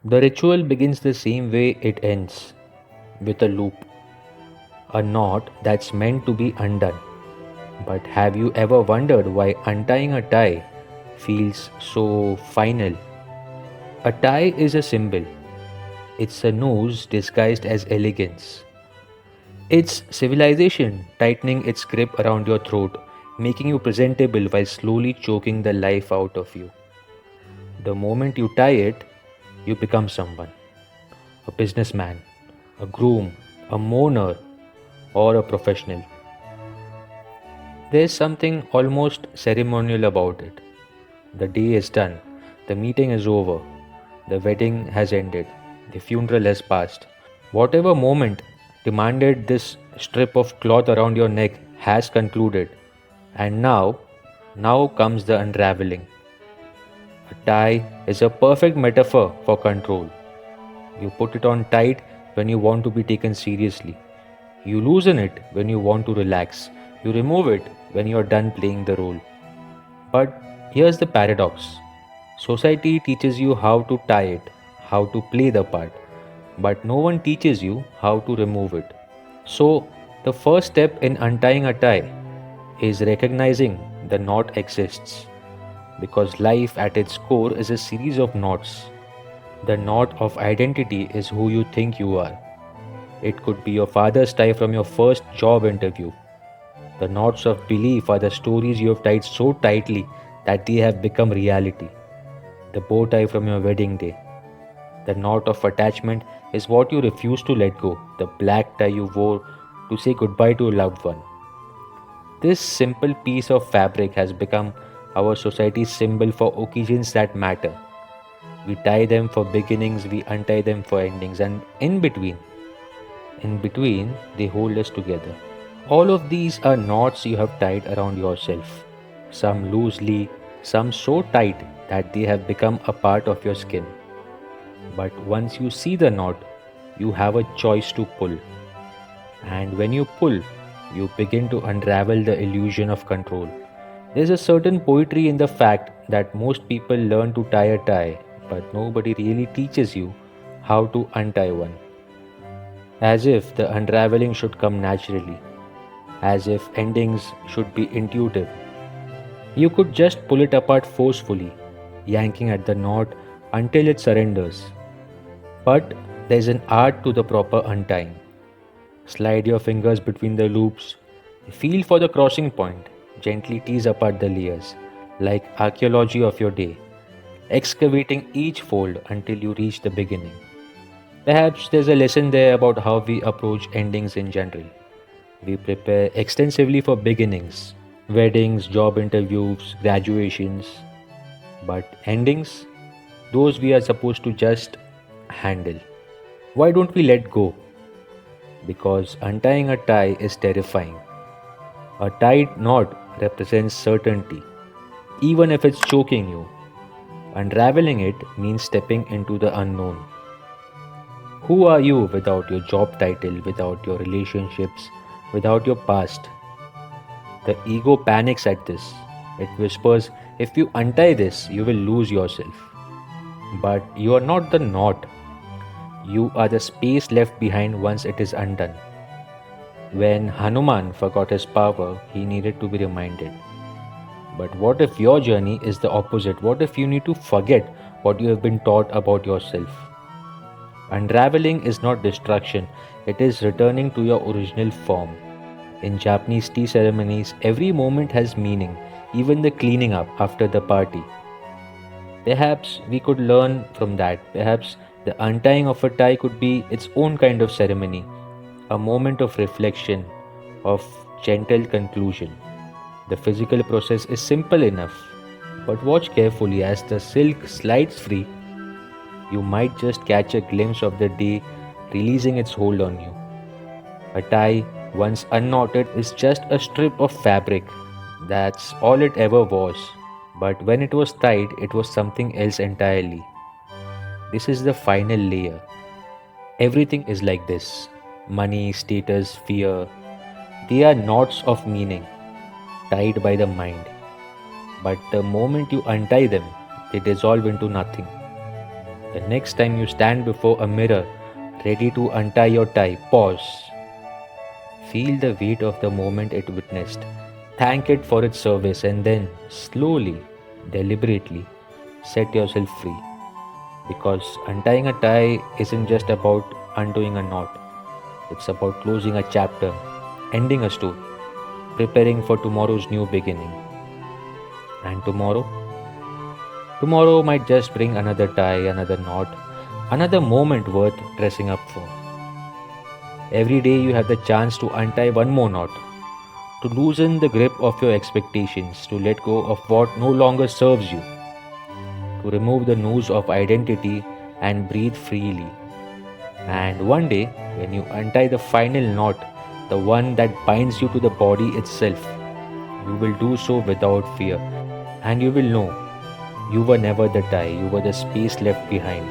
The ritual begins the same way it ends, with a loop, a knot that's meant to be undone. But have you ever wondered why untying a tie feels so final? A tie is a symbol. It's a noose disguised as elegance. It's civilization tightening its grip around your throat, making you presentable while slowly choking the life out of you. The moment you tie it, you become someone, a businessman, a groom, a mourner, or a professional. There's something almost ceremonial about it. The day is done, the meeting is over, the wedding has ended, the funeral has passed. Whatever moment demanded this strip of cloth around your neck has concluded, and now comes the unraveling. A tie is a perfect metaphor for control. You put it on tight when you want to be taken seriously. You loosen it when you want to relax. You remove it when you are done playing the role. But here's the paradox: society teaches you how to tie it, how to play the part, but no one teaches you how to remove it. So, the first step in untying a tie is recognizing the knot exists, because life at its core is a series of knots. The knot of identity is who you think you are. It could be your father's tie from your first job interview. The knots of belief are the stories you have tied so tightly that they have become reality. The bow tie from your wedding day. The knot of attachment is what you refuse to let go, the black tie you wore to say goodbye to a loved one. This simple piece of fabric has become our society's symbol for occasions that matter. We tie them for beginnings, we untie them for endings, and in between, they hold us together. All of these are knots you have tied around yourself, some loosely, some so tight that they have become a part of your skin. But once you see the knot, you have a choice to pull. And when you pull, you begin to unravel the illusion of control. There's a certain poetry in the fact that most people learn to tie a tie, but nobody really teaches you how to untie one. As if the unraveling should come naturally, as if endings should be intuitive. You could just pull it apart forcefully, yanking at the knot until it surrenders. But there's an art to the proper untying. Slide your fingers between the loops, feel for the crossing point, gently tease apart the layers, like archaeology of your day, excavating each fold until you reach the beginning. Perhaps there's a lesson there about how we approach endings in general. We prepare extensively for beginnings, weddings, job interviews, graduations, but endings, those we are supposed to just handle. Why don't we let go? Because untying a tie is terrifying. A tight knot represents certainty, even if it's choking you. Unraveling it means stepping into the unknown. Who are you without your job title, without your relationships, without your past? The ego panics at this. It whispers, if you untie this, you will lose yourself. But you are not the knot. You are the space left behind once it is undone. When Hanuman forgot his power, he needed to be reminded. But what if your journey is the opposite? What if you need to forget what you have been taught about yourself? Unraveling is not destruction, it is returning to your original form. In Japanese tea ceremonies, every moment has meaning, even the cleaning up after the party. Perhaps we could learn from that. Perhaps the untying of a tie could be its own kind of ceremony, a moment of reflection, of gentle conclusion. The physical process is simple enough, but watch carefully as the silk slides free. You might just catch a glimpse of the day releasing its hold on you. A tie, once unknotted, is just a strip of fabric. That's all it ever was. But when it was tied, it was something else entirely. This is the final layer. Everything is like this: money, status, fear. They are knots of meaning, tied by the mind. But the moment you untie them, they dissolve into nothing. The next time you stand before a mirror, ready to untie your tie, pause. Feel the weight of the moment it witnessed. Thank it for its service and then, slowly, deliberately, set yourself free. Because untying a tie isn't just about undoing a knot, it's about closing a chapter, ending a story, preparing for tomorrow's new beginning. And tomorrow? Tomorrow might just bring another tie, another knot, another moment worth dressing up for. Every day you have the chance to untie one more knot, to loosen the grip of your expectations, to let go of what no longer serves you, to remove the noose of identity and breathe freely. And one day, when you untie the final knot, the one that binds you to the body itself, you will do so without fear, and you will know you were never the tie, you were the space left behind.